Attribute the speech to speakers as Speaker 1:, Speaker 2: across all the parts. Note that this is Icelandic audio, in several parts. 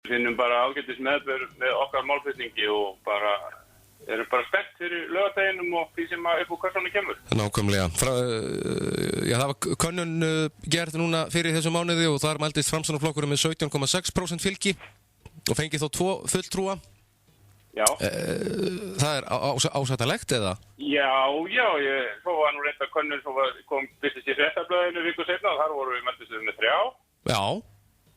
Speaker 1: finnum bara ágætis meðbyr með okkar málflutningi og erum bara spennt fyrir laugardeginum og því sem upp úr kassanum kemur.
Speaker 2: Nákvæmlega. Það var könnun gerð núna fyrir þessu mánuði og þar mældist Framsóknarflokkurinn með 17,6% fylgi og fengið þó 2 fulltrúa.
Speaker 1: Já.
Speaker 2: Það ásættanlegt eða?
Speaker 1: Já, svo var nú reynda könnun, svo kom byrstist í Fréttablaðinu viku seinna og þar vorum við mældist með 3.
Speaker 2: Já.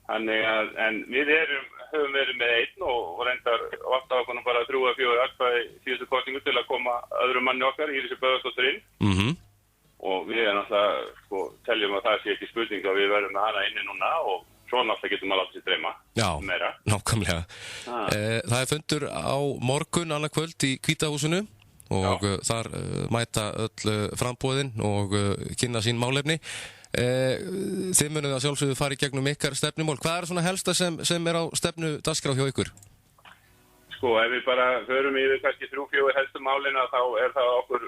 Speaker 1: Þannig að, en við höfum verið með 1 og reyndar vantar okkur bara 3 eða 4 atkvæði síðustu kosningu til að koma öðrum manni okkar, Írisi Böðvarsdóttur inn. Og við náttúrulega, teljum að það sé ekki spurning að við verðum með hana inni núna og svo náttúrulega getum að láta sér dreyma meira.
Speaker 2: Já, nákvæmlega. Það fundur á morgun annað kvöld í Hvítahúsinu og þar mæta öll framboðin og kynna sín málefni. Þið munið að sjálfsögðu fara í gegnum ykkar stefnumál. Hvað svona helsta sem er á stefnudagskrá hjá ykkur?
Speaker 1: Ef við bara förum yfir kannski 3-4 helstu málina þá er það okkur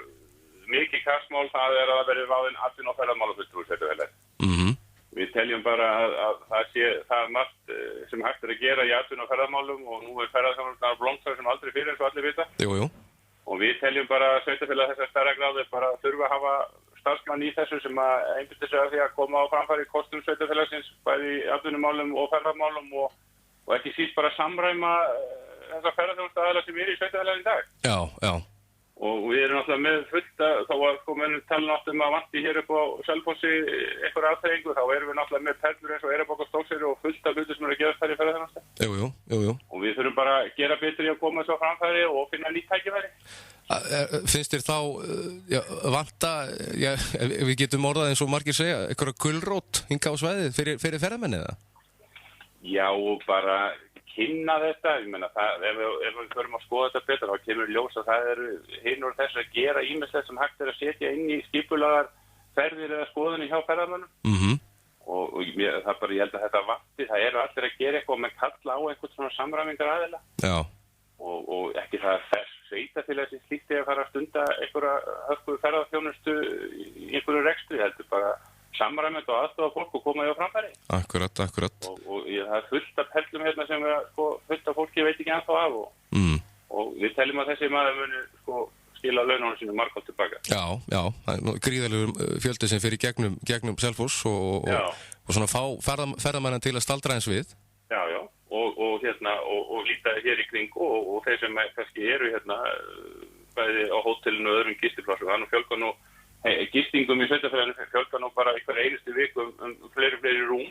Speaker 1: mikið kastmál, það er að verið ráðinn atvinnu- og ferðamálafulltrúi sveitarfélags. Við teljum bara að það margt sem hægt er að gera í atvinnu- og ferðamálum og nú er ferðaþjónustan blómstrar sem aldrei fyrir eins og allir vita.
Speaker 2: Jú.
Speaker 1: Og við teljum bara að sveitarfélag þessar stærðargráðu bara þurfa að hafa starfsmann í þessu sem að einbytta sig að því að koma á framfæri kostum sveitarfélagsins bæði í atvinnumálum og ferðamálum og ekki síst bara samræma þessar ferðaþjónustuaðilar sem eru í sveitarfélaginu í dag.
Speaker 2: Já.
Speaker 1: Og við erum náttúrulega með fullt að þá að komum tala náttúrulega að vanti hér upp á Selfossi einhver aðþrengu, þá erum við náttúrulega með perlur eins og Eyrarbakka og Stókseyri og fullt af hlutum sem eru að gerast þær í ferðaþjónustu.
Speaker 2: Jú.
Speaker 1: Og við þurfum bara að gera betur í að koma þessu á framfæri og finna nýtt tækifæri.
Speaker 2: Finnst þér þá vanta, við getum orðað eins og margir segja, einhverja gulrót hingað á svæðið fyrir ferðamenni eða?
Speaker 1: Já, og bara kynna þetta, ég meina það, ef við förum að skoða þetta betur, þá kemur ljós að það eru hinn úr þess að gera ýmislegt sem hægt er að setja inn í skipulagar ferðir eða skoðunni hjá ferðamönnum. Og það bara, ég held að þetta vanti, það eru allir að gera eitthvað með kalla á einhvern svona samræmingar aðila.
Speaker 2: Já.
Speaker 1: Og ekki það þess sveitarfélag sem slíkt að fara að stunda einhverja hörku ferðaþjónustu í einhverju rekstri, heldur bara samræmið og aðstofa fólk og koma því á framfæri.
Speaker 2: Akkurat.
Speaker 1: Og það er fullt af perlum hérna sem fullt af fólki veit ekki ennþá af og við teljum að þessi maður muni skila laununum sínum margótt tilbaka.
Speaker 2: Já, það er gríðarlegur fjöldi sem fyrir gegnum Selfoss og svona fá ferðamenn til að staldra eins við.
Speaker 1: Já, og líta hér í kring og þeir sem kannski eru hérna bæði á hótelinu og öðrum gistiplásum, þannig fjölga nú gistingum í sveitarfélaginu fjölga nú bara einhver einustu viku fleiri rúm,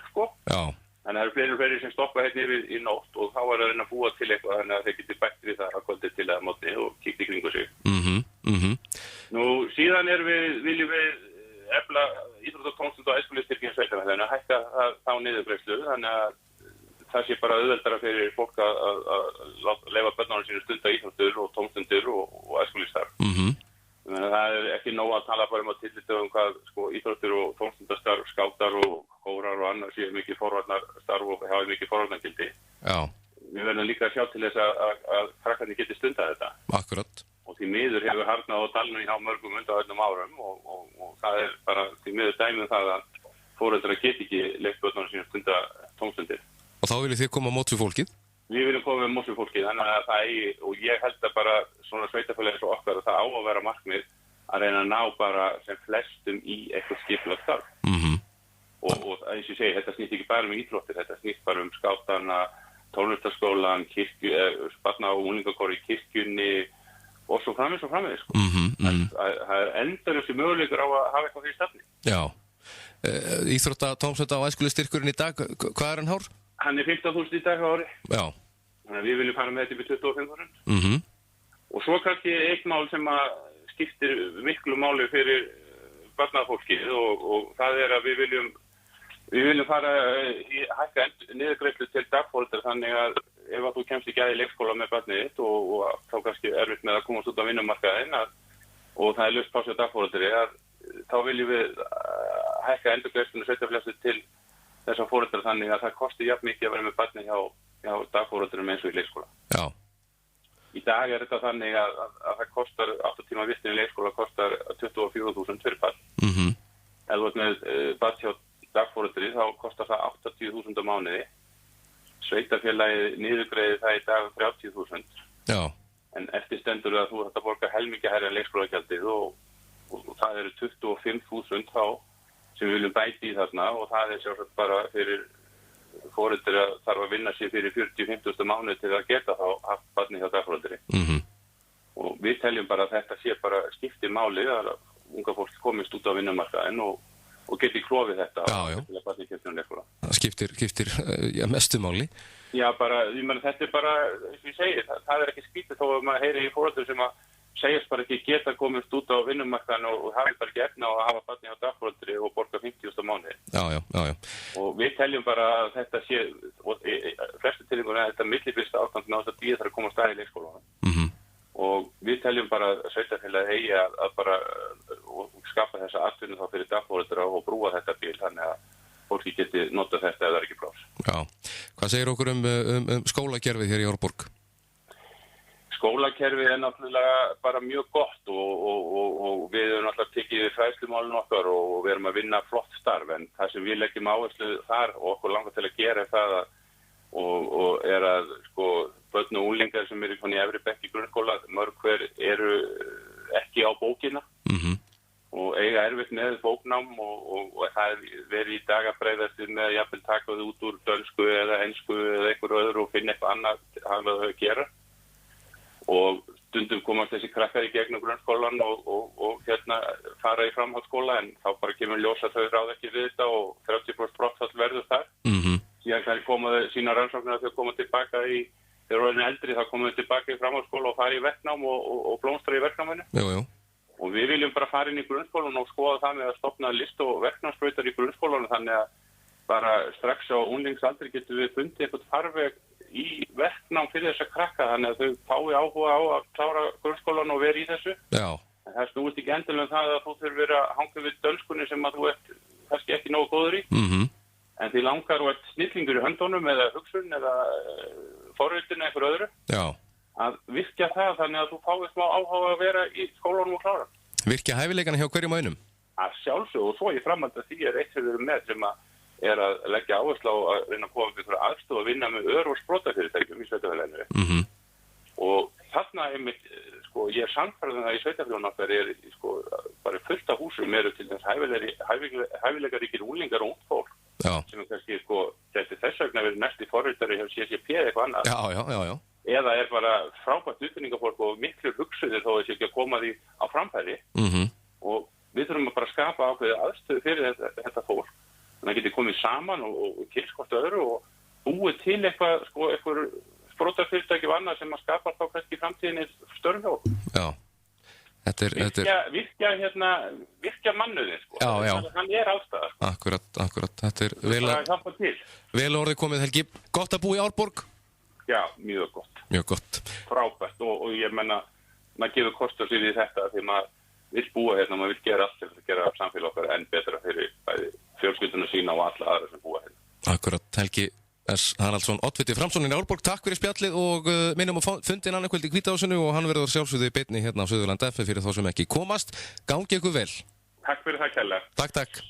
Speaker 2: Já.
Speaker 1: Þannig að það eru fleiri sem stoppa hérna yfir í nótt og þá er að reyna að búa til eitthvað þannig að þeir geti bætt við það að kvöldi til að mótni og kíkti í kringu sig. Nú síðan viljum við efla íþrótt- og tómstund- og æskulýðsstyrkinn sveitarfélaginu að hækka þá niðurgreiðslu þannig að það sé bara auðveldara fyrir fólk að leyfa börnunum sínu stunda íþróttur og tómstundir og æskulýðsstarf. Þannig að það er ekki nóg að tala bara að tillita hvað íþróttur og tómstundastarf, skátar og kórar og annars séu mikið forvarnarstarf og hafa mikið forvarnargildi.
Speaker 2: Já.
Speaker 1: Við verðum líka að sjá til þess að krakkarnir geti stundað þetta.
Speaker 2: Akkurat.
Speaker 1: Og því miður hefur harnað á talinu hjá mörgum undanfarnum árum og það er bara því miður dæmið það að foreldrar geti ekki leyft börnunum sínu stunda tómstundir.
Speaker 2: Og þá viljið þið koma á móts við fólkið?
Speaker 1: Við viljum koma með móts við fólkið, þannig að það og ég held að bara svona sveitarfélagi eins og okkar og það á að vera markmið að reyna að ná bara sem flestum í eitthvað skipulagt starf. Og eins og ég segi, þetta snýst ekki bara um íþróttir, þetta snýst bara um skátana, tónlistarskólan, barna- og unglingakór í kirkjunni og svo framvegis. Það er endalausir möguleikur á að hafa eitthvað fyrir stafni.
Speaker 2: Já. Íþrótta, tómstunda- og æskulýðsstyrkurinn í dag, hvað er hann hár?
Speaker 1: Hann er 15.000 í dag á ári.
Speaker 2: Já.
Speaker 1: Þannig að við viljum fara með þetta yfir 25.000. Og svo kannski eitt mál sem að skiptir miklu máli fyrir barnafólkið og það er að við viljum fara í hækka niðurgreiðslu til dagforeldra þannig að ef að þú kemst ekki að í leikskóla með barnið þitt og þá kannski erfitt með að komast út á vinnumarkaðinn og það er laust pláss hjá dagforeldri þá viljum við hækka endurgreiðsluna sveitarfélagsins til þessar foreldra þannig að það kosti jafn mikið að vera með barnið hjá dagforeldrum eins og í leikskóla.
Speaker 2: Já.
Speaker 1: Í dag er þetta þannig að það kostar 8 tíma vistin í leikskóla kostar 24.000 fyrir barn. Ef þú ert með barn hjá dagforeldri þá kostar það 80.000 á mánuði sveitarfélagið niðurgreiðir það í dag 30.000.
Speaker 2: Já.
Speaker 1: En eftir stendur að þú ætti að borga helmingi hærra en leikskólagjaldið og það eru 25.000 þá sem við viljum bæti í þarna og það er sjálfsagt bara fyrir foreldri að þarf að vinna sér fyrir 40-50 mánuði til að geta þá haft barni hjá dagforeldri. Og við teljum bara að þetta sé bara skiptir máli að unga fólk komist út á vinnumarkaðinn og geti klofið þetta til að barni kemur leikskóla.
Speaker 2: Það skiptir mestu máli.
Speaker 1: Já, bara, ég meina þetta er bara, eins og ég segi, það er ekki skrítið þó að maður heyri í foreldrum sem að segjast bara ekki geta komist út á vinnumarkaðinn og hafi bara ekki efna á að hafa barni hjá dagforeldri og borga 50.000 mánuði.
Speaker 2: Já.
Speaker 1: Og við teljum bara að þetta sé, og flestu tillingur að þetta millibista ástand með þess að þarf að koma á stað í leikskólanum. Og við teljum bara að sveitarfélagið eigi að bara skapa þessa atvinnu þá fyrir dagforeldra og brúa þetta bil þannig að fólki geti notað þetta ef það er ekki pláss.
Speaker 2: Já. Hvað segir okkur um skólakerfið hér í Árborg?
Speaker 1: Skólakerfið er náttúrulega bara mjög gott og við erum náttúrulega tekið fræðslumálun okkar og við erum að vinna flott starf en það sem við leggjum áherslu þar og okkur langar til að gera er það og er að sko börn og unglingar sem eru í efri bekk í grunnskóla mörg hver eru ekki á bókina og eiga erfitt með bóknám og það er verið í dag að bregðast með jafnvel taka þau út úr dönsku eða ensku eða einhverju öðru og finna eitthvað annað hafa þau að gera. Og stundum komast þessi krakkar í gegnum grunnskólan og fara í framhaldsskóla en þá bara kemur ljós að þau ráð ekki við þetta og 30% brottfall verður þar. Síðan kann koma þau sína rannsóknir að þau koma tilbaka þegar orðin eldri þá koma þau tilbaka í framhaldsskóla og fara í verknám og blómstra í verknáminu.
Speaker 2: Jú.
Speaker 1: Og við viljum bara fara inn í grunnskólan og skoða það með að stofna list og verknámsbrautar í grunnskólanum þannig að bara strax á unglingsaldri getum við fundið eitthvað farveg í verknám fyrir þessa krakka þannig að þau fái áhuga á að klára grunnskólan og vera í þessu.
Speaker 2: Já.
Speaker 1: En það snúist ekki endilega það að þú þurfir að hanga við dönskunni sem að þú ert kannski ekki nógu góður í. En því langar og ert snillingur í höndunum eða hugsun eða forritinu eða einhver öðru. Já. Að virkja það þannig að þú fáið smá áhuga að vera í skólanum og klára.
Speaker 2: Virkja hæfileikana hjá hverjum og einum?
Speaker 1: Að sjálfsög og svo í framhaldi því er eitt sem við erum með sem að er að leggja áherslu á að reyna að koma við fyrir aðstoð og vinna með og sprotafyrirtækjum í sveitafélaginu. Og þarna einmitt, sko, ég er sannfærður það í sveitafélaginu okkar er sko, bara fullt af húsum eru til þess hæfileikaríkir unglingar og ungt fólk. Já. Sem er kannski, sko, þess vegna verið næsti forritari hjá CCP eða eitthvað annað.
Speaker 2: Já.
Speaker 1: Eða er bara frábært uppbyggingafólk og miklu hugsuðir þó þessi ekki að koma því á framfæri. Og við þurfum að bara skapa ákveðið aðstöðu fyrir þetta fólk. Þannig að geti komið saman og kynskort öðru og búið til eitthvað, sko, eitthvað sprotafyrirtæki og annað sem að skapa þá kannski í framtíðinni störf hjá okkur.
Speaker 2: Já.
Speaker 1: Virkja mannuðin, sko.
Speaker 2: Já.
Speaker 1: Hann er allstaðar.
Speaker 2: Akkurat. Þetta er vel orðið komið, Helgi. Gott að búa í Árborg.
Speaker 1: Já, mjög gott. Frábært og ég menna, maður gefur kost á sér í þetta því maður vill búa hérna, maður vill gera allt til að gera samfélag okkar enn betra fyrir bæði fjölskylduna sína og alla aðra sem búa hérna.
Speaker 2: Akkurat, Helgi S. Haraldsson, oddviti Framsóknar í Árborg, takk fyrir spjallið og minnum á fundin annað kvöld í Hvítahúsinu og hann verður sjálfsögðu í beinni hérna á Suðurland FM fyrir þá sem ekki komast. Gangi ykkur vel.
Speaker 1: Takk fyrir það, kærlega.
Speaker 2: Takk.